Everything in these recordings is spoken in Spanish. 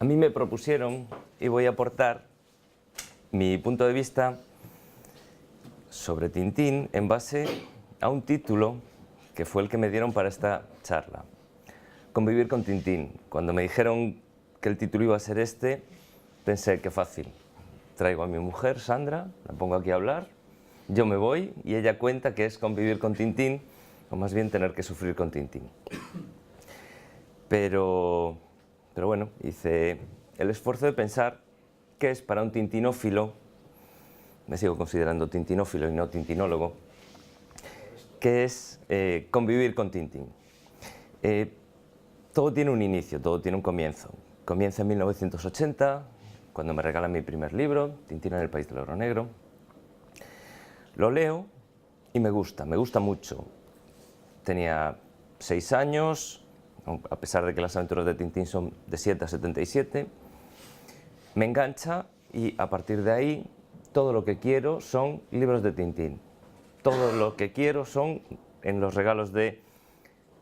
A mí me propusieron, y voy a aportar mi punto de vista sobre Tintín en base a un título que fue el que me dieron para esta charla. Convivir con Tintín. Cuando me dijeron que el título iba a ser este, pensé, qué fácil. Traigo a mi mujer, Sandra, la pongo aquí a hablar, yo me voy y ella cuenta que es convivir con Tintín, o más bien tener que sufrir con Tintín. Pero bueno, hice el esfuerzo de pensar qué es para un tintinófilo, me sigo considerando tintinófilo y no tintinólogo, qué es convivir con Tintín. Todo tiene un inicio, todo tiene un comienzo. Comienza en 1980, cuando me regalan mi primer libro, Tintín en el País del Oro Negro. Lo leo y me gusta mucho. Tenía 6 años, a pesar de que las aventuras de Tintín son de 7 a 77. Me engancha y a partir de ahí todo lo que quiero son libros de Tintín. Todo lo que quiero son, en los regalos de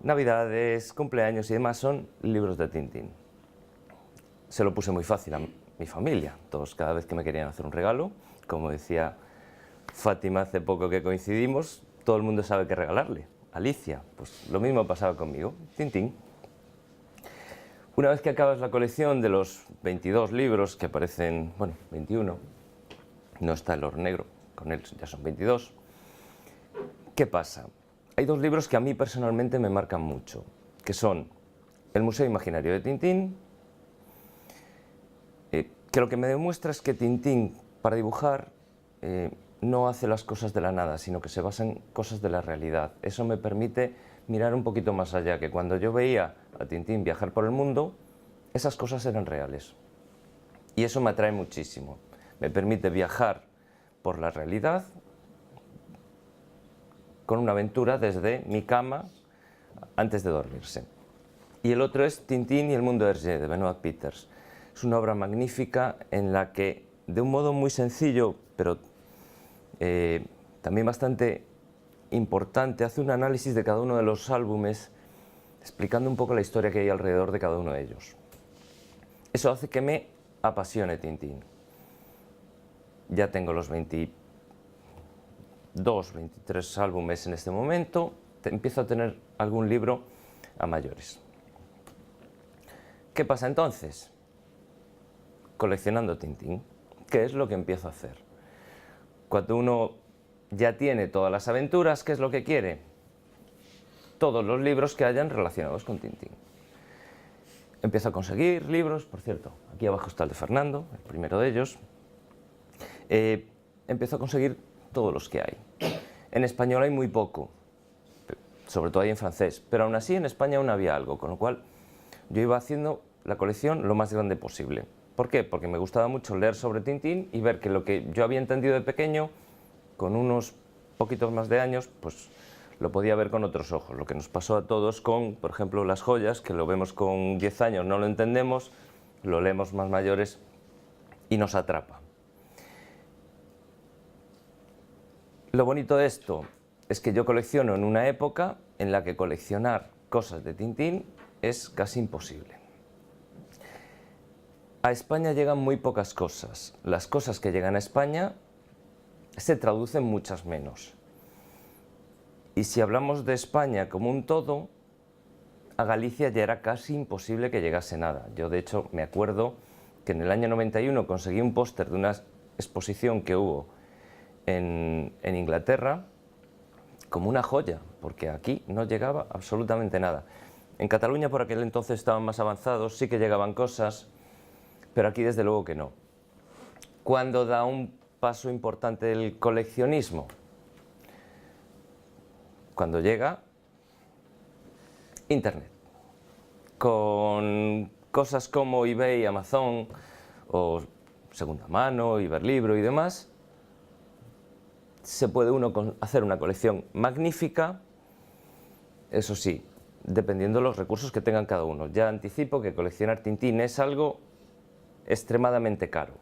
Navidades, cumpleaños y demás, son libros de Tintín. Se lo puse muy fácil a mi familia. Todos, cada vez que me querían hacer un regalo, como decía Fátima hace poco que coincidimos, todo el mundo sabe qué regalarle. Alicia, pues lo mismo pasaba conmigo, Tintín. Una vez que acabas la colección de los 22 libros que aparecen, bueno, 21, no está El Oro Negro, con él ya son 22, ¿qué pasa? Hay 2 libros que a mí personalmente me marcan mucho, que son El Museo Imaginario de Tintín, que lo que me demuestra es que Tintín, para dibujar, no hace las cosas de la nada, sino que se basa en cosas de la realidad. Eso me permite mirar un poquito más allá, que cuando yo veía a Tintín viajar por el mundo, esas cosas eran reales. Y eso me atrae muchísimo. Me permite viajar por la realidad con una aventura desde mi cama antes de dormirse. Y el otro es Tintín y el mundo de Hergé, de Benoit Peters. Es una obra magnífica en la que, de un modo muy sencillo, pero también bastante importante, hace un análisis de cada uno de los álbumes, explicando un poco la historia que hay alrededor de cada uno de ellos. Eso hace que me apasione Tintín. Ya tengo los 22, 23 álbumes en este momento, empiezo a tener algún libro a mayores. ¿Qué pasa entonces? Coleccionando Tintín. ¿Qué es lo que empiezo a hacer? Cuando uno ya tiene todas las aventuras, ¿qué es lo que quiere? Todos los libros que hayan relacionados con Tintín. Empiezo a conseguir libros, por cierto, aquí abajo está el de Fernando, el primero de ellos. Empiezo a conseguir todos los que hay. En español hay muy poco, sobre todo hay en francés, pero aún así en España aún había algo, con lo cual yo iba haciendo la colección lo más grande posible. ¿Por qué? Porque me gustaba mucho leer sobre Tintín y ver que lo que yo había entendido de pequeño, con unos poquitos más de años, pues lo podía ver con otros ojos. Lo que nos pasó a todos con, por ejemplo, Las joyas, que lo vemos con 10 años, no lo entendemos, lo leemos más mayores y nos atrapa. Lo bonito de esto es que yo colecciono en una época en la que coleccionar cosas de Tintín es casi imposible. A España llegan muy pocas cosas. Las cosas que llegan a España se traducen muchas menos. Y si hablamos de España como un todo, a Galicia ya era casi imposible que llegase nada. Yo, de hecho, me acuerdo que en el año 91 conseguí un póster de una exposición que hubo en Inglaterra como una joya, porque aquí no llegaba absolutamente nada. En Cataluña por aquel entonces estaban más avanzados, sí que llegaban cosas, pero aquí desde luego que no. ¿Cuándo da un paso importante el coleccionismo? Cuando llega Internet, con cosas como eBay, Amazon o segunda mano, Iberlibro y demás, se puede uno hacer una colección magnífica, eso sí, dependiendo de los recursos que tengan cada uno. Ya anticipo que coleccionar Tintín es algo extremadamente caro.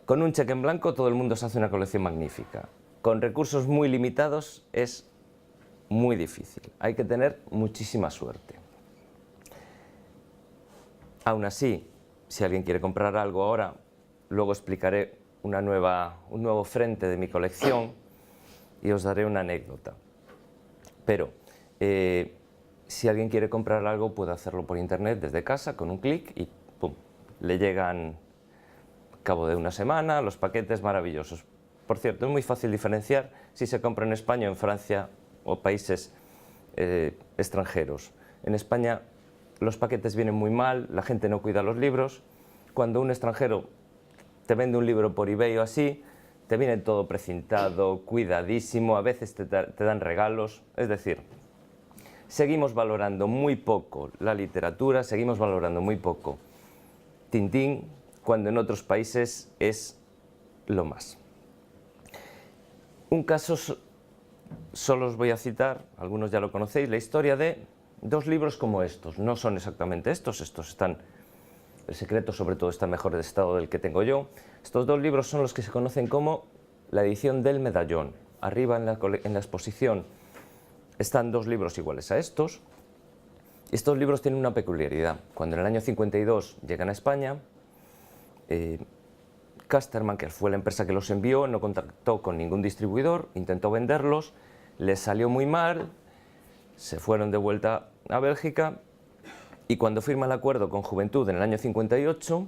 Con un cheque en blanco todo el mundo se hace una colección magnífica. Con recursos muy limitados es muy difícil, hay que tener muchísima suerte. Aún así, si alguien quiere comprar algo ahora, luego explicaré un nuevo frente de mi colección y os daré una anécdota. Pero si alguien quiere comprar algo, puede hacerlo por internet desde casa con un clic y ¡pum!, le llegan al cabo de una semana los paquetes maravillosos. Por cierto, es muy fácil diferenciar si se compra en España o en Francia o países extranjeros. En España los paquetes vienen muy mal, la gente no cuida los libros. Cuando un extranjero te vende un libro por eBay o así, te viene todo precintado, cuidadísimo, a veces te dan regalos. Es decir, seguimos valorando muy poco la literatura, seguimos valorando muy poco Tintín, cuando en otros países es lo más. Un caso solo os voy a citar, algunos ya lo conocéis, la historia de dos libros como estos. No son exactamente estos están, El secreto sobre todo está en mejor estado del que tengo yo. Estos dos libros son los que se conocen como la edición del medallón. Arriba en la exposición están dos libros iguales a estos. Estos libros tienen una peculiaridad. Cuando en el año 52 llegan a España, Casterman, que fue la empresa que los envió, no contactó con ningún distribuidor, intentó venderlos, les salió muy mal, se fueron de vuelta a Bélgica y cuando firma el acuerdo con Juventud en el año 58,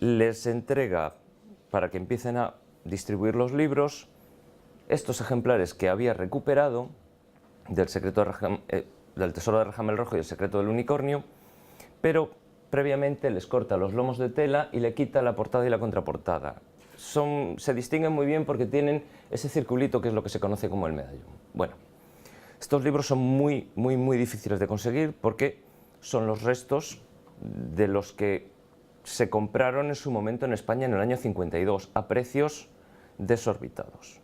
les entrega para que empiecen a distribuir los libros estos ejemplares que había recuperado del Tesoro de Rajam el Rojo y El secreto del unicornio, pero previamente les corta los lomos de tela y le quita la portada y la contraportada. Se distinguen muy bien porque tienen ese circulito que es lo que se conoce como el medallón. Bueno, estos libros son muy difíciles de conseguir porque son los restos de los que se compraron en su momento en España en el año 52 a precios desorbitados.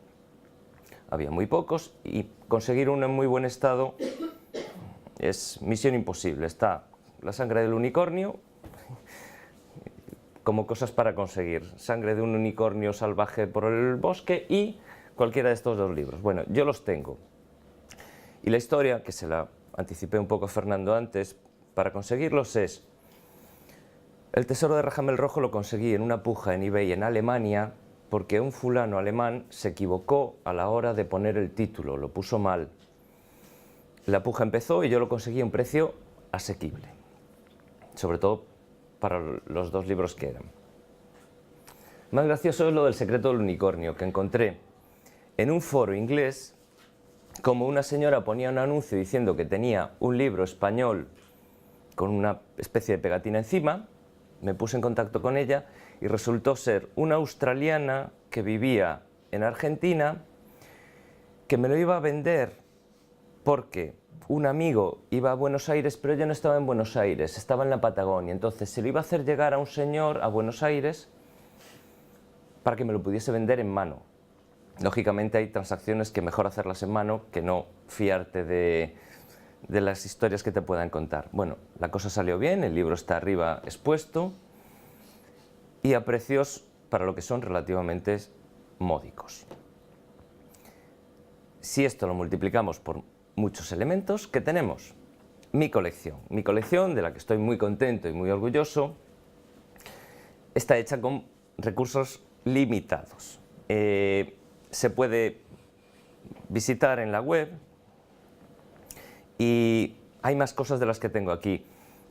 Había muy pocos y conseguir uno en muy buen estado es misión imposible. Está La sangre del unicornio, como cosas para conseguir, Sangre de un unicornio salvaje por el bosque y cualquiera de estos dos libros. Bueno, yo los tengo. Y la historia, que se la anticipé un poco a Fernando antes, para conseguirlos es: El tesoro de Rajam el Rojo lo conseguí en una puja en eBay en Alemania porque un fulano alemán se equivocó a la hora de poner el título, lo puso mal. La puja empezó y yo lo conseguí a un precio asequible, sobre todo para los dos libros que eran. Más gracioso es lo del secreto del unicornio, que encontré en un foro inglés, como una señora ponía un anuncio diciendo que tenía un libro español con una especie de pegatina encima. Me puse en contacto con ella y resultó ser una australiana que vivía en Argentina, que me lo iba a vender porque un amigo iba a Buenos Aires, pero ella no estaba en Buenos Aires, estaba en la Patagonia. Entonces se lo iba a hacer llegar a un señor a Buenos Aires para que me lo pudiese vender en mano. Lógicamente hay transacciones que mejor hacerlas en mano que no fiarte de las historias que te puedan contar. Bueno, la cosa salió bien, el libro está arriba expuesto y a precios para lo que son relativamente módicos. Si esto lo multiplicamos por muchos elementos, ¿qué tenemos? Mi colección de la que estoy muy contento y muy orgulloso, está hecha con recursos limitados. Se puede visitar en la web y hay más cosas de las que tengo aquí.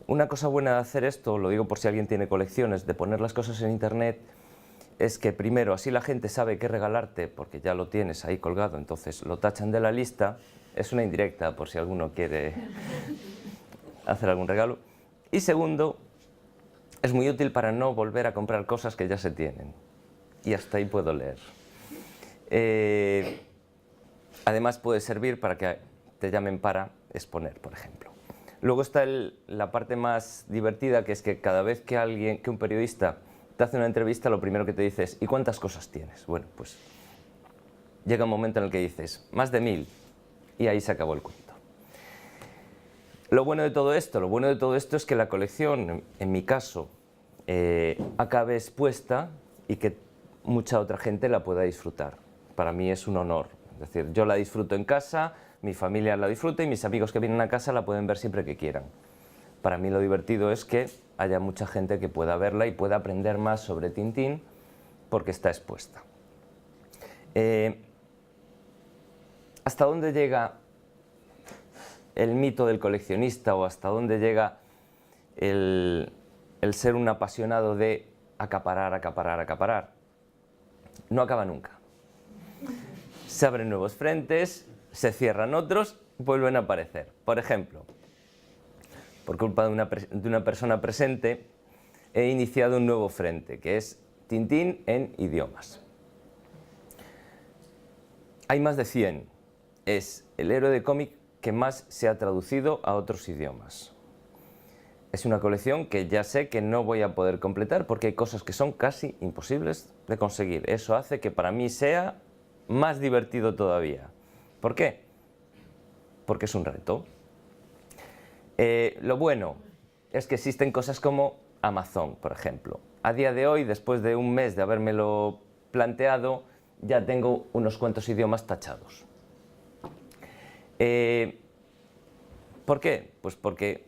Una cosa buena de hacer esto, lo digo por si alguien tiene colecciones, de poner las cosas en internet, es que primero así la gente sabe qué regalarte porque ya lo tienes ahí colgado, entonces lo tachan de la lista. Es una indirecta por si alguno quiere hacer algún regalo. Y segundo, es muy útil para no volver a comprar cosas que ya se tienen. Y hasta ahí puedo leer. Además puede servir para que te llamen para exponer, por ejemplo. Luego está la parte más divertida, que es que cada vez que un periodista te hace una entrevista, lo primero que te dice es: ¿y cuántas cosas tienes? Bueno, pues llega un momento en el que dices: más de 1000, y ahí se acabó el cuento. Lo bueno de todo esto es que la colección, en mi caso, acabe expuesta y que mucha otra gente la pueda disfrutar. Para mí es un honor. Es decir, yo la disfruto en casa, mi familia la disfruta y mis amigos que vienen a casa la pueden ver siempre que quieran. Para mí lo divertido es que haya mucha gente que pueda verla y pueda aprender más sobre Tintín porque está expuesta. ¿Hasta dónde llega el mito del coleccionista o hasta dónde llega el ser un apasionado de acaparar, acaparar, acaparar? No acaba nunca. Se abren nuevos frentes, se cierran otros, vuelven a aparecer. Por ejemplo, por culpa de una persona presente, he iniciado un nuevo frente, que es Tintín en idiomas. Hay más de 100. Es el héroe de cómic que más se ha traducido a otros idiomas. Es una colección que ya sé que no voy a poder completar porque hay cosas que son casi imposibles de conseguir. Eso hace que para mí sea más divertido todavía. ¿Por qué? Porque es un reto. Lo bueno es que existen cosas como Amazon, por ejemplo. A día de hoy, después de un mes de habérmelo planteado, ya tengo unos cuantos idiomas tachados. ¿Por qué? Pues porque,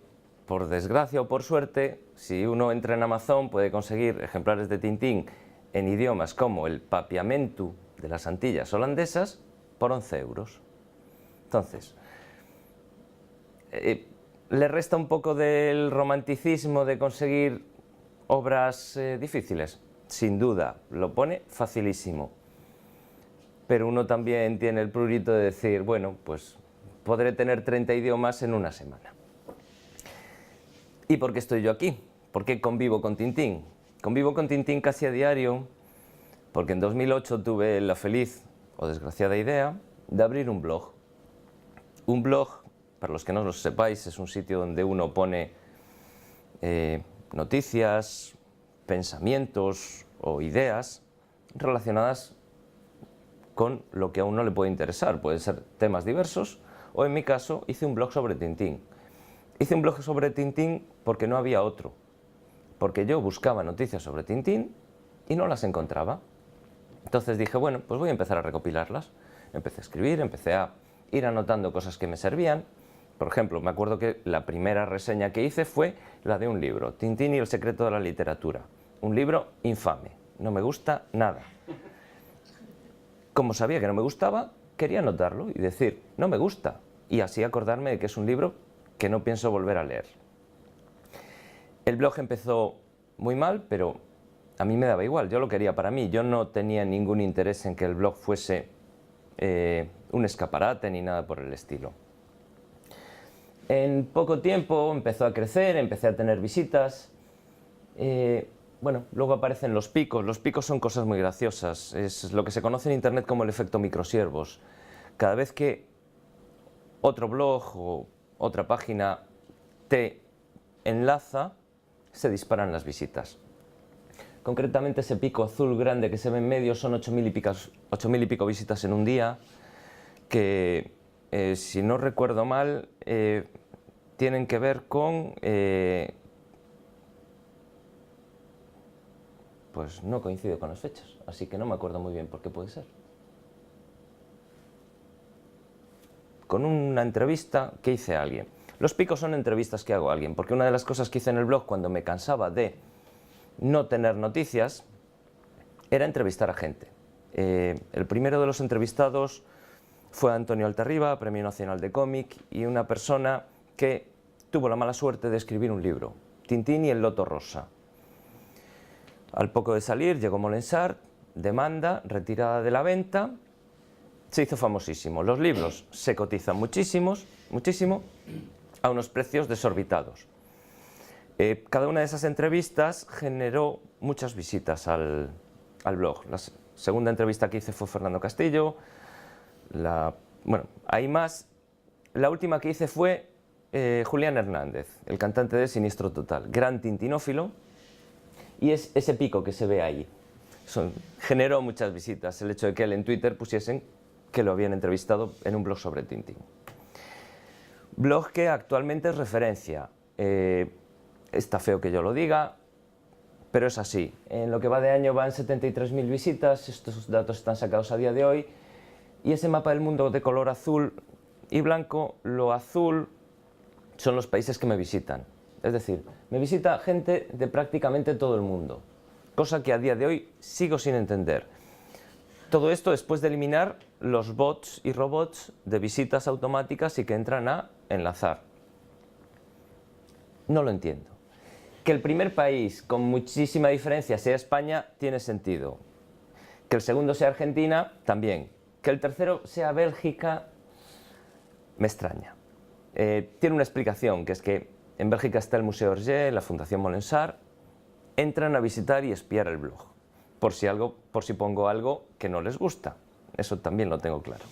por desgracia o por suerte, si uno entra en Amazon puede conseguir ejemplares de Tintín en idiomas como el Papiamentu de las Antillas holandesas por 11 euros. Entonces, ¿le resta un poco del romanticismo de conseguir obras difíciles? Sin duda, lo pone facilísimo. Pero uno también tiene el prurito de decir, bueno, pues podré tener 30 idiomas en una semana. ¿Y por qué estoy yo aquí? ¿Por qué convivo con Tintín? Convivo con Tintín casi a diario porque en 2008 tuve la feliz o desgraciada idea de abrir un blog. Un blog, para los que no lo sepáis, es un sitio donde uno pone noticias, pensamientos o ideas relacionadas con lo que a uno le puede interesar. Pueden ser temas diversos o, en mi caso, hice un blog sobre Tintín. Hice un blog sobre Tintín porque no había otro. Porque yo buscaba noticias sobre Tintín y no las encontraba. Entonces dije, bueno, pues voy a empezar a recopilarlas. Empecé a escribir, empecé a ir anotando cosas que me servían. Por ejemplo, me acuerdo que la primera reseña que hice fue la de un libro, Tintín y el secreto de la literatura. Un libro infame, no me gusta nada. Como sabía que no me gustaba, quería anotarlo y decir, no me gusta, y así acordarme de que es un libro que no pienso volver a leer. El blog empezó muy mal, pero a mí me daba igual, yo lo quería para mí, yo no tenía ningún interés en que el blog fuese un escaparate ni nada por el estilo. En poco tiempo empezó a crecer, empecé a tener visitas. Bueno, luego aparecen los picos. Los picos son cosas muy graciosas. Es lo que se conoce en internet como el efecto microsiervos. Cada vez que otro blog o otra página te enlaza, se disparan las visitas. Concretamente ese pico azul grande que se ve en medio son 8.000 y pico visitas en un día, que si no recuerdo mal tienen que ver con... pues no coincide con las fechas, así que no me acuerdo muy bien por qué puede ser. Con una entrevista que hice a alguien. Los picos son entrevistas que hago a alguien, porque una de las cosas que hice en el blog cuando me cansaba de no tener noticias era entrevistar a gente. El primero de los entrevistados fue Antonio Altarriba, Premio Nacional de Cómic, y una persona que tuvo la mala suerte de escribir un libro, Tintín y el Loto Rosa. Al poco de salir llegó Molensart, demanda, retirada de la venta, se hizo famosísimo. Los libros se cotizan muchísimo, a unos precios desorbitados. Cada una de esas entrevistas generó muchas visitas al blog. La segunda entrevista que hice fue Fernando Castillo, bueno, hay más. La última que hice fue Julián Hernández, el cantante de Siniestro Total, gran tintinófilo, y es ese pico que se ve ahí. Generó muchas visitas el hecho de que él en Twitter pusiesen que lo habían entrevistado en un blog sobre Tintín. Blog que actualmente es referencia. Está feo que yo lo diga, pero es así. En lo que va de año van 73.000 visitas, estos datos están sacados a día de hoy, y ese mapa del mundo de color azul y blanco, lo azul son los países que me visitan, Es decir, me visita gente de prácticamente todo el mundo, cosa que a día de hoy sigo sin entender. Todo esto después de eliminar los bots y robots de visitas automáticas y que entran a enlazar. No lo entiendo. Que el primer país con muchísima diferencia sea España tiene sentido. Que el segundo sea Argentina, también. Que el tercero sea Bélgica, me extraña. Tiene una explicación, que es que en Bélgica está el Museo Hergé, la Fundación Molensart, entran a visitar y espiar el blog, por si pongo algo que no les gusta. Eso también lo tengo claro.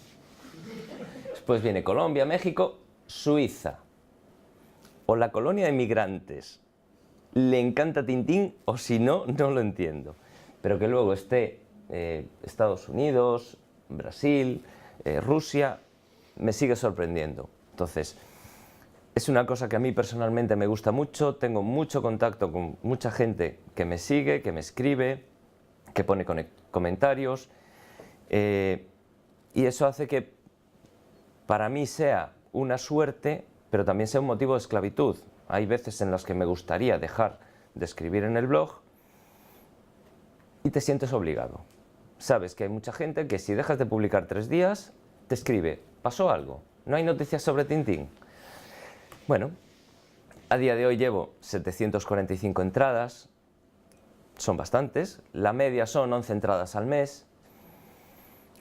Después viene Colombia, México, Suiza, o la colonia de migrantes. Le encanta Tintín, o si no, no lo entiendo. Pero que luego esté Estados Unidos, Brasil, Rusia, me sigue sorprendiendo. Entonces, es una cosa que a mí personalmente me gusta mucho, tengo mucho contacto con mucha gente que me sigue, que me escribe, que pone comentarios, y eso hace que para mí sea una suerte, pero también sea un motivo de esclavitud. Hay veces en las que me gustaría dejar de escribir en el blog y te sientes obligado. Sabes que hay mucha gente que si dejas de publicar 3 días, te escribe, ¿pasó algo? ¿No hay noticias sobre Tintín? Bueno, a día de hoy llevo 745 entradas, son bastantes, la media son 11 entradas al mes.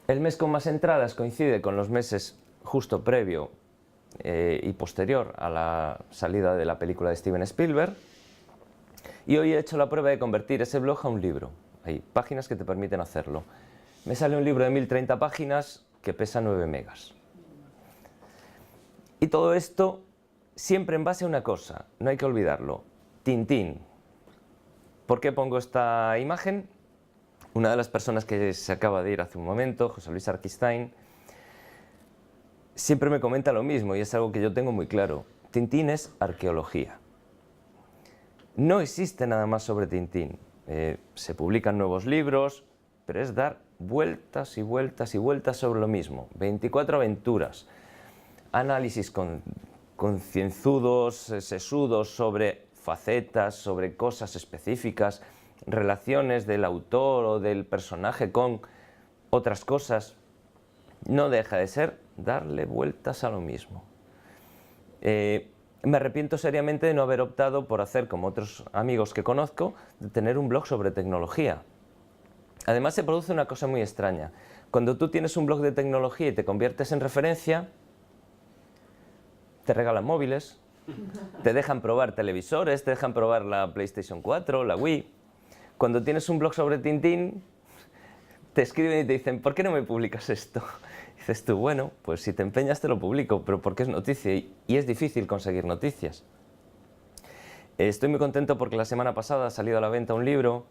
El mes con más entradas coincide con los meses justo previo y posterior a la salida de la película de Steven Spielberg. Y hoy he hecho la prueba de convertir ese blog a un libro. Hay páginas que te permiten hacerlo. Me sale un libro de 1030 páginas que pesa 9 megas. Y todo esto siempre en base a una cosa, no hay que olvidarlo, Tintín. ¿Por qué pongo esta imagen? Una de las personas que se acaba de ir hace un momento, José Luis Arquistain, siempre me comenta lo mismo y es algo que yo tengo muy claro. Tintín es arqueología. No existe nada más sobre Tintín. Se publican nuevos libros, pero es dar vueltas y vueltas y vueltas sobre lo mismo. 24 aventuras, análisis concienzudos, sesudos sobre facetas, sobre cosas específicas, relaciones del autor o del personaje con otras cosas. No deja de ser darle vueltas a lo mismo. Me arrepiento seriamente de no haber optado por hacer, como otros amigos que conozco, de tener un blog sobre tecnología. Además se produce una cosa muy extraña. Cuando tú tienes un blog de tecnología y te conviertes en referencia, te regalan móviles, te dejan probar televisores, te dejan probar la PlayStation 4, la Wii. Cuando tienes un blog sobre Tintín, te escriben y te dicen, ¿por qué no me publicas esto? Y dices tú, bueno, pues si te empeñas te lo publico, pero porque es noticia y es difícil conseguir noticias. Estoy muy contento porque la semana pasada ha salido a la venta un libro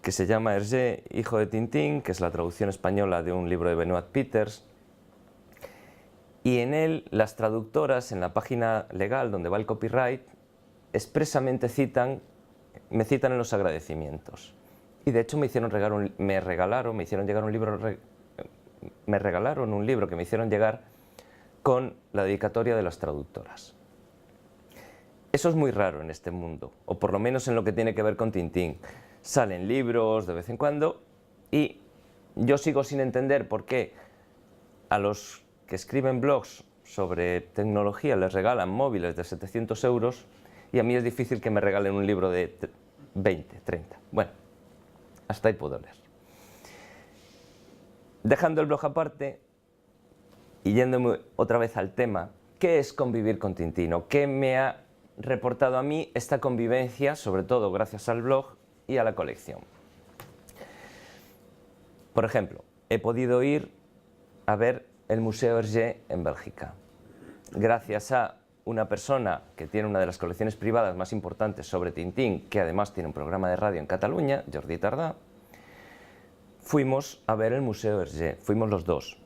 que se llama Hergé, hijo de Tintín, que es la traducción española de un libro de Benoit Peters. Y en él las traductoras, en la página legal donde va el copyright, expresamente me citan en los agradecimientos. Y de hecho me regalaron un libro que me hicieron llegar con la dedicatoria de las traductoras. Eso es muy raro en este mundo, o por lo menos en lo que tiene que ver con Tintín. Salen libros de vez en cuando y yo sigo sin entender por qué a los que escriben blogs sobre tecnología les regalan móviles de 700 euros y a mí es difícil que me regalen un libro de 20, 30. Bueno, hasta ahí puedo leer. Dejando el blog aparte y yéndome otra vez al tema, ¿qué es convivir con Tintín? ¿O qué me ha reportado a mí esta convivencia, sobre todo gracias al blog y a la colección? Por ejemplo, he podido ir a ver el Museo Hergé en Bélgica. Gracias a una persona que tiene una de las colecciones privadas más importantes sobre Tintín, que además tiene un programa de radio en Cataluña, Jordi Tardà, fuimos a ver el Museo Hergé, fuimos los dos.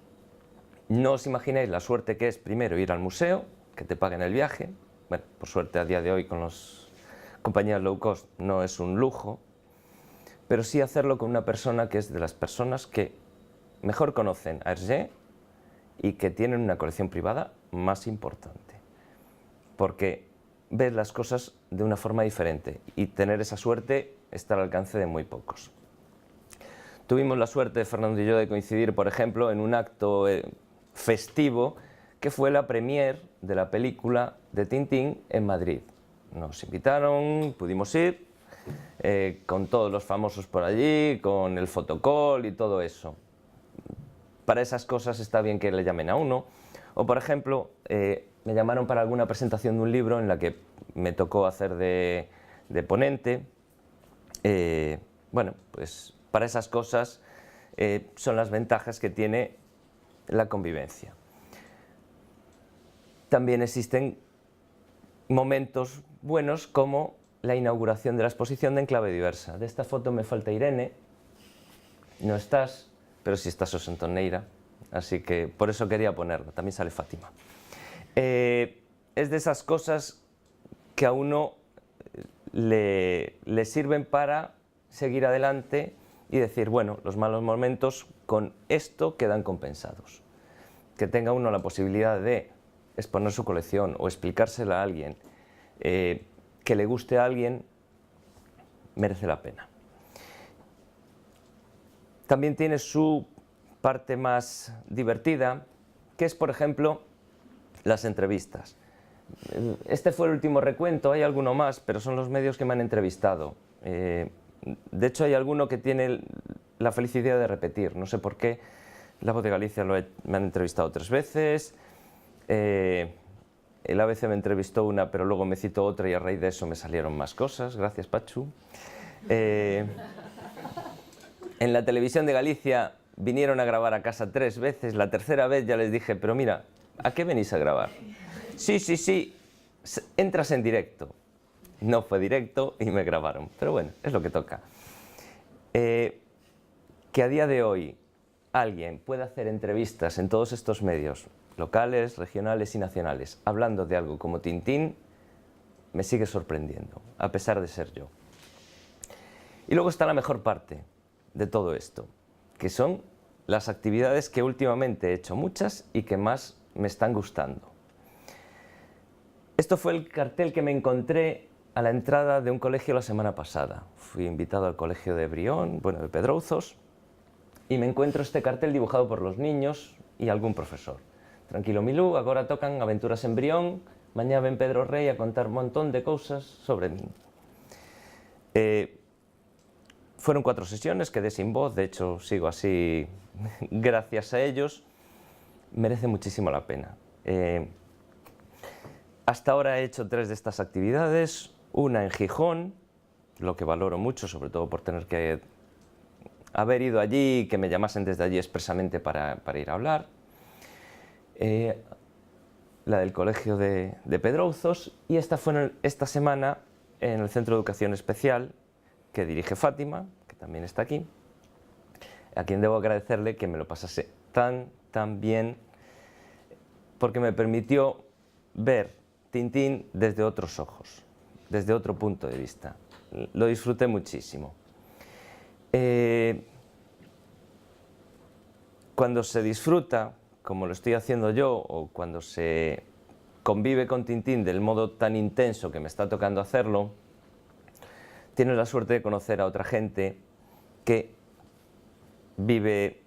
No os imagináis la suerte que es primero ir al museo, que te paguen el viaje. Bueno, por suerte a día de hoy con las compañías low cost no es un lujo, pero sí hacerlo con una persona que es de las personas que mejor conocen a Hergé y que tienen una colección privada más importante. Porque ves las cosas de una forma diferente y tener esa suerte está al alcance de muy pocos. Tuvimos la suerte, Fernando y yo, de coincidir, por ejemplo, en un acto festivo que fue la premier de la película de Tintín en Madrid. Nos invitaron, pudimos ir, con todos los famosos por allí, con el fotocall y todo eso. Para esas cosas está bien que le llamen a uno. O, por ejemplo, me llamaron para alguna presentación de un libro en la que me tocó hacer de ponente. Bueno, pues para esas cosas son las ventajas que tiene la convivencia. También existen momentos buenos como la inauguración de la exposición de Enclave Diversa. De esta foto me falta Irene, no estás, pero sí está Sosentoneira, así que por eso quería ponerlo, también sale Fátima. Es de esas cosas que a uno le sirven para seguir adelante y decir, bueno, los malos momentos con esto quedan compensados. Que tenga uno la posibilidad de exponer su colección o explicársela a alguien, que le guste a alguien, merece la pena. También tiene su parte más divertida, que es, por ejemplo, las entrevistas. Este fue el último recuento, hay alguno más, pero son los medios que me han entrevistado. De hecho, hay alguno que tiene la felicidad de repetir, no sé por qué. La Voz de Galicia me han entrevistado 3 veces, el ABC me entrevistó una, pero luego me citó otra y a raíz de eso me salieron más cosas, gracias Pachu. En la Televisión de Galicia vinieron a grabar a casa 3 veces, la tercera vez ya les dije, pero mira, ¿a qué venís a grabar? Sí, sí, sí, entras en directo. No fue directo y me grabaron, pero bueno, es lo que toca. Que a día de hoy alguien pueda hacer entrevistas en todos estos medios, locales, regionales y nacionales, hablando de algo como Tintín, me sigue sorprendiendo, a pesar de ser yo. Y luego está la mejor parte de todo esto, que son las actividades que últimamente he hecho muchas y que más me están gustando. Esto fue el cartel que me encontré a la entrada de un colegio la semana pasada. Fui invitado al colegio de Brión, bueno, de Pedrouzos, y me encuentro este cartel dibujado por los niños y algún profesor. Tranquilo, Milú, agora tocan aventuras en Brión, mañá ven Pedro Rey a contar un montón de cousas sobre min. Fueron 4 sesiones, quedé sin voz, de hecho sigo así gracias a ellos. Merece muchísimo la pena. Hasta ahora he hecho 3 de estas actividades, una en Gijón, lo que valoro mucho, sobre todo por tener que haber ido allí y que me llamasen desde allí expresamente para ir a hablar. La del colegio de Pedrouzos, y esta fue esta semana en el Centro de Educación Especial que dirige Fátima, que también está aquí, a quien debo agradecerle que me lo pasase tan bien, porque me permitió ver Tintín desde otros ojos, desde otro punto de vista. Lo disfruté muchísimo. Cuando se disfruta, como lo estoy haciendo yo, o cuando se convive con Tintín del modo tan intenso que me está tocando hacerlo, tienes la suerte de conocer a otra gente que vive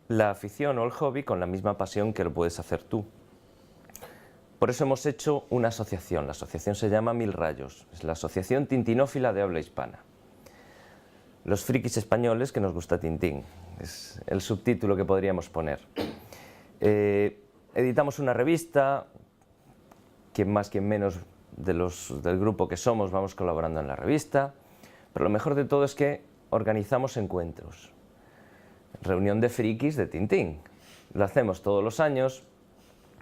la afición o el hobby con la misma pasión que lo puedes hacer tú. Por eso hemos hecho una asociación, la asociación se llama Mil Rayos, es la Asociación Tintinófila de Habla Hispana. Los frikis españoles que nos gusta Tintín, es el subtítulo que podríamos poner. Editamos una revista, quien más, quien menos del grupo que somos vamos colaborando en la revista, pero lo mejor de todo es que organizamos encuentros. Reunión de frikis de Tintín, lo hacemos todos los años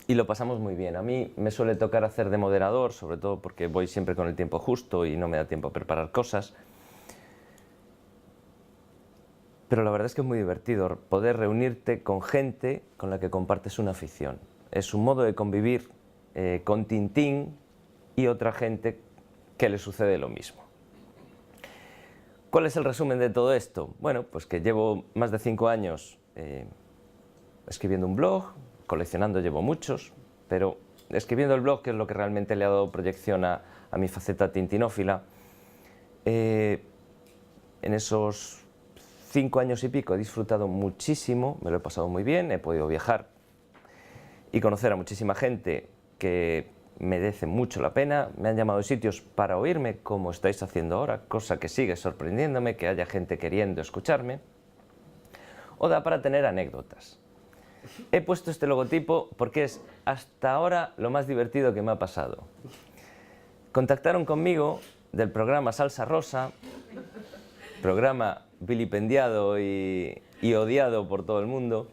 y lo pasamos muy bien. A mí me suele tocar hacer de moderador, sobre todo porque voy siempre con el tiempo justo y no me da tiempo a preparar cosas. Pero la verdad es que es muy divertido poder reunirte con gente con la que compartes una afición. Es un modo de convivir con Tintín y otra gente que le sucede lo mismo. ¿Cuál es el resumen de todo esto? Bueno, pues que llevo más de 5 años escribiendo un blog, coleccionando llevo muchos, pero escribiendo el blog, que es lo que realmente le ha dado proyección a mi faceta tintinófila, en esos 5 años y pico he disfrutado muchísimo, me lo he pasado muy bien, he podido viajar y conocer a muchísima gente que merece mucho la pena. Me han llamado de sitios para oírme, como estáis haciendo ahora, cosa que sigue sorprendiéndome, que haya gente queriendo escucharme. O da para tener anécdotas. He puesto este logotipo porque es hasta ahora lo más divertido que me ha pasado. Contactaron conmigo del programa Salsa Rosa, programa vilipendiado y odiado por todo el mundo,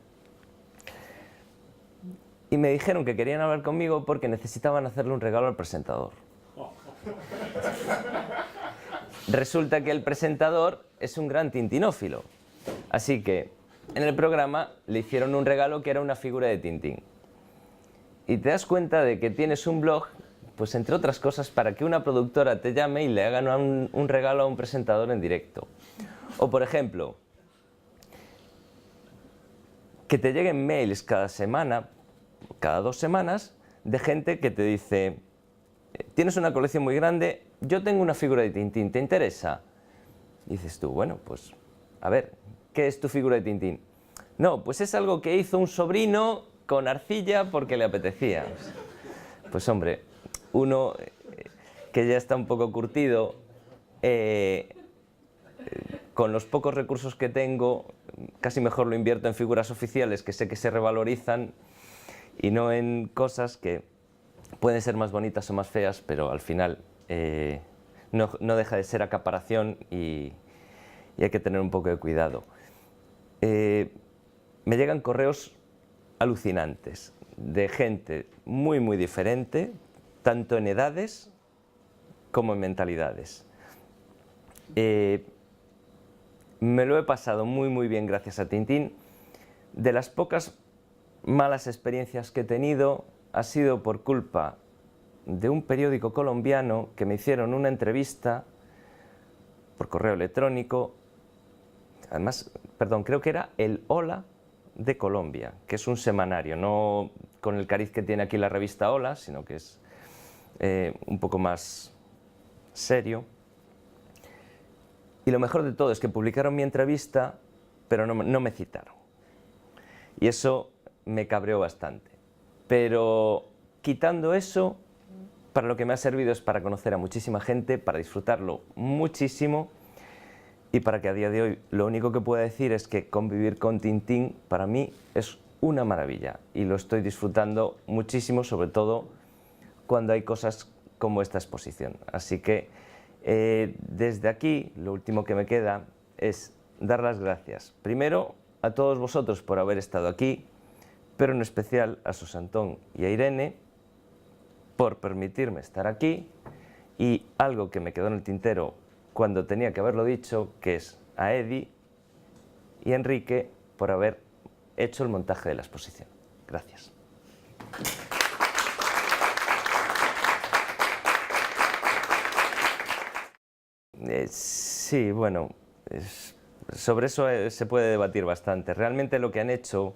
y me dijeron que querían hablar conmigo porque necesitaban hacerle un regalo al presentador. Resulta que el presentador es un gran tintinófilo, así que en el programa le hicieron un regalo que era una figura de Tintín. Y te das cuenta de que tienes un blog, pues entre otras cosas, para que una productora te llame y le hagan un regalo a un presentador en directo. O por ejemplo, que te lleguen mails cada semana, cada 2 semanas, de gente que te dice: tienes una colección muy grande, yo tengo una figura de Tintín, ¿te interesa? Y dices tú, bueno, pues a ver, ¿qué es tu figura de Tintín? No, pues es algo que hizo un sobrino con arcilla porque le apetecía. Pues hombre, uno que ya está un poco curtido, con los pocos recursos que tengo, casi mejor lo invierto en figuras oficiales que sé que se revalorizan y no en cosas que pueden ser más bonitas o más feas, pero al final no deja de ser acaparación y hay que tener un poco de cuidado. Me llegan correos alucinantes de gente muy muy diferente, tanto en edades como en mentalidades. Me lo he pasado muy muy bien gracias a Tintín. De las pocas malas experiencias que he tenido ha sido por culpa de un periódico colombiano que me hicieron una entrevista por correo electrónico. Además, perdón, creo que era el Hola de Colombia, que es un semanario, no con el cariz que tiene aquí la revista Hola, sino que es un poco más serio. Y lo mejor de todo es que publicaron mi entrevista, pero no me citaron. Y eso me cabreó bastante. Pero quitando eso, para lo que me ha servido es para conocer a muchísima gente, para disfrutarlo muchísimo, y para que a día de hoy lo único que puedo decir es que convivir con Tintín para mí es una maravilla y lo estoy disfrutando muchísimo, sobre todo cuando hay cosas como esta exposición. Así que desde aquí lo último que me queda es dar las gracias primero a todos vosotros por haber estado aquí, pero en especial a Susantón y a Irene por permitirme estar aquí, y algo que me quedó en el tintero cuando tenía que haberlo dicho, que es a Eddie y a Enrique por haber hecho el montaje de la exposición. Gracias. Sí, bueno, sobre eso se puede debatir bastante. Realmente lo que han hecho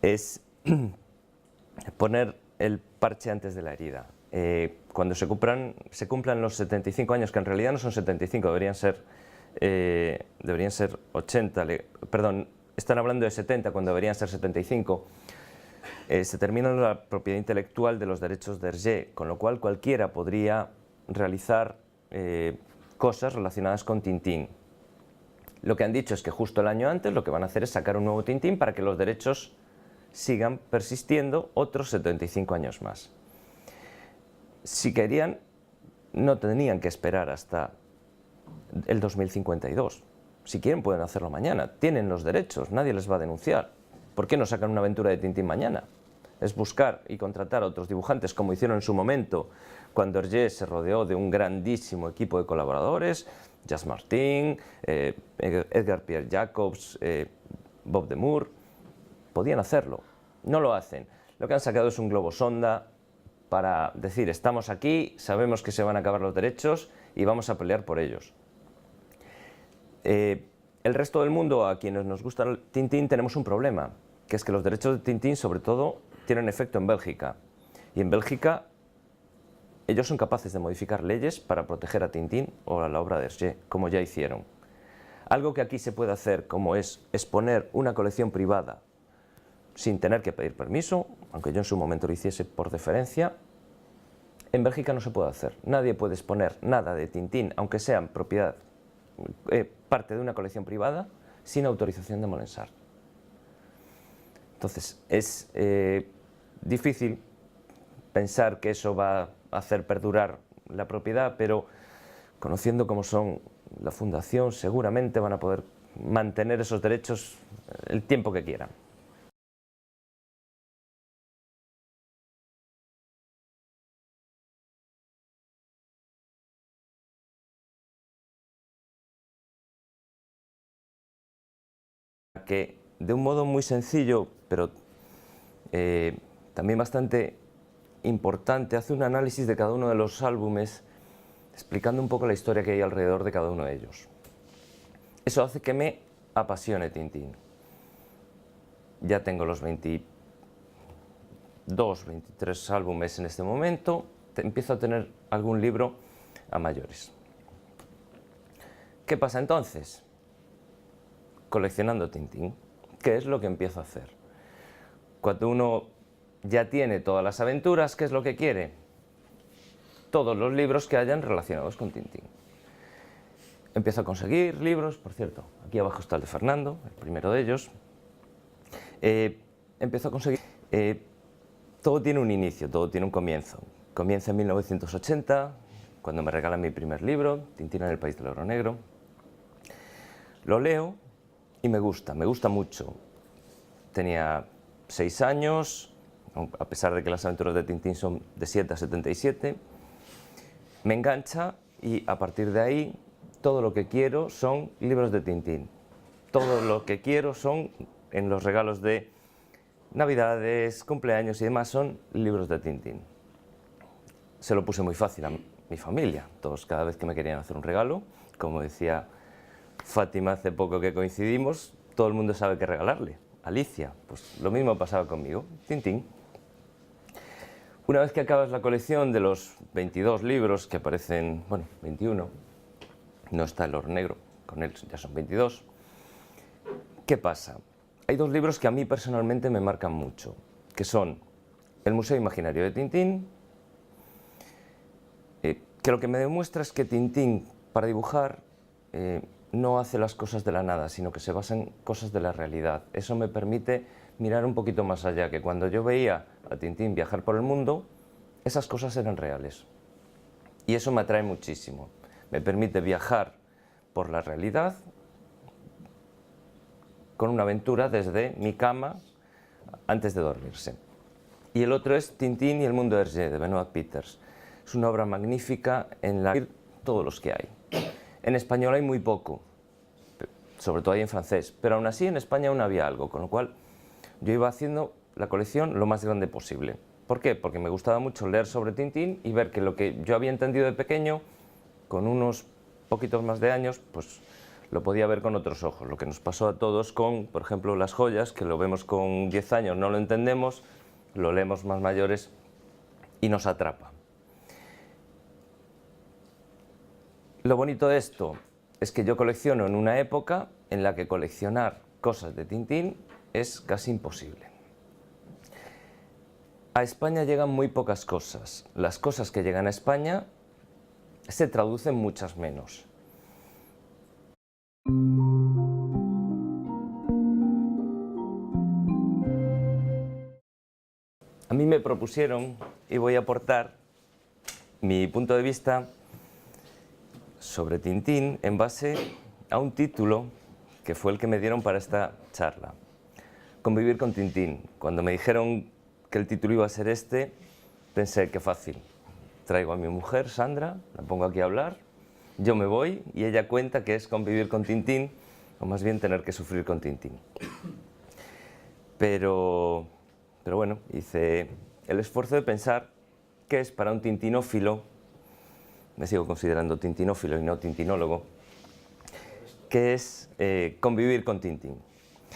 es poner el parche antes de la herida. Cuando se cumplan los 75 años, que en realidad no son 75, deberían ser 80, perdón, están hablando de 70 cuando deberían ser 75, se termina la propiedad intelectual de los derechos de Hergé, con lo cual cualquiera podría realizar cosas relacionadas con Tintín. Lo que han dicho es que justo el año antes lo que van a hacer es sacar un nuevo Tintín para que los derechos sigan persistiendo otros 75 años más. Si querían, no tenían que esperar hasta el 2052. Si quieren pueden hacerlo mañana, tienen los derechos, nadie les va a denunciar. ¿Por qué no sacan una aventura de Tintín mañana? Es buscar y contratar a otros dibujantes, como hicieron en su momento, cuando Hergé se rodeó de un grandísimo equipo de colaboradores, Jas Martin, Edgar Pierre Jacobs, Bob de Moor. Podían hacerlo, no lo hacen. Lo que han sacado es un globo sonda para decir: estamos aquí, sabemos que se van a acabar los derechos y vamos a pelear por ellos. El resto del mundo, a quienes nos gusta el Tintín, tenemos un problema, que es que los derechos de Tintín, sobre todo, tienen efecto en Bélgica. Y en Bélgica ellos son capaces de modificar leyes para proteger a Tintín o a la obra de Hergé, como ya hicieron. Algo que aquí se puede hacer, como es exponer una colección privada sin tener que pedir permiso, aunque yo en su momento lo hiciese por deferencia, en Bélgica no se puede hacer. Nadie puede exponer nada de Tintín, aunque sea propiedad, parte de una colección privada, sin autorización de Molensart. Entonces, es difícil pensar que eso va a hacer perdurar la propiedad, pero conociendo cómo son la fundación, seguramente van a poder mantener esos derechos el tiempo que quieran. Que de un modo muy sencillo, pero también bastante importante, hace un análisis de cada uno de los álbumes, explicando un poco la historia que hay alrededor de cada uno de ellos. Eso hace que me apasione Tintín. Ya tengo los 22, 23 álbumes en este momento, empiezo a tener algún libro a mayores. ¿Qué pasa entonces? Coleccionando Tintín. ¿Qué es lo que empiezo a hacer? Cuando uno ya tiene todas las aventuras, ¿qué es lo que quiere? Todos los libros que hayan relacionados con Tintín. Empiezo a conseguir libros, por cierto, aquí abajo está el de Fernando, el primero de ellos. Empiezo a conseguir... todo tiene un inicio, todo tiene un comienzo. Comienza en 1980, cuando me regalan mi primer libro, Tintín en el País del Oro Negro. Lo leo y me gusta mucho. Tenía 6 años, a pesar de que las aventuras de Tintín son de 7 a 77. Me engancha y a partir de ahí todo lo que quiero son libros de Tintín. Todo lo que quiero son, en los regalos de Navidades, cumpleaños y demás, son libros de Tintín. Se lo puse muy fácil a mi familia. Todos, cada vez que me querían hacer un regalo, como decía Fátima hace poco que coincidimos, todo el mundo sabe qué regalarle. Alicia, pues lo mismo pasaba conmigo, Tintín. Una vez que acabas la colección de los 22 libros que aparecen, bueno, 21, no está el Oro Negro, con él ya son 22, ¿qué pasa? Hay 2 libros que a mí personalmente me marcan mucho, que son El Museo Imaginario de Tintín, que lo que me demuestra es que Tintín, para dibujar, no hace las cosas de la nada, sino que se basa en cosas de la realidad. Eso me permite mirar un poquito más allá, que cuando yo veía a Tintín viajar por el mundo, esas cosas eran reales. Y eso me atrae muchísimo. Me permite viajar por la realidad con una aventura desde mi cama antes de dormirse. Y el otro es Tintín y el mundo de Hergé, de Benoit Peters. Es una obra magnífica en la que todos los que hay. En español hay muy poco, sobre todo hay en francés, pero aún así en España aún había algo, con lo cual yo iba haciendo la colección lo más grande posible. ¿Por qué? Porque me gustaba mucho leer sobre Tintín y ver que lo que yo había entendido de pequeño, con unos poquitos más de años, pues lo podía ver con otros ojos. Lo que nos pasó a todos con, por ejemplo, Las joyas, que lo vemos con 10 años, no lo entendemos, lo leemos más mayores y nos atrapa. Lo bonito de esto es que yo colecciono en una época en la que coleccionar cosas de Tintín es casi imposible. A España llegan muy pocas cosas. Las cosas que llegan a España se traducen muchas menos. A mí me propusieron, y voy a aportar mi punto de vista sobre Tintín en base a un título que fue el que me dieron para esta charla. Convivir con Tintín. Cuando me dijeron que el título iba a ser este, pensé que fácil. Traigo a mi mujer, Sandra, la pongo aquí a hablar, yo me voy y ella cuenta que es convivir con Tintín, o más bien tener que sufrir con Tintín. Pero bueno, hice el esfuerzo de pensar qué es para un tintinófilo, me sigo considerando tintinófilo y no tintinólogo, qué es convivir con Tintín.